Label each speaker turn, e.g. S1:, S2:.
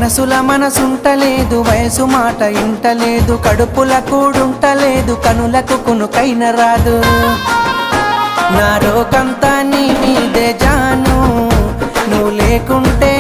S1: మనసుల మనసుంటలేదు, వయసు మాట ఇంటలేదు, కడుపుల కూడుంటలేదు, కనులకు కునుకైన రాదు. నా రోకంతా నీ మీదే జాను, నువ్వు లేకుంటే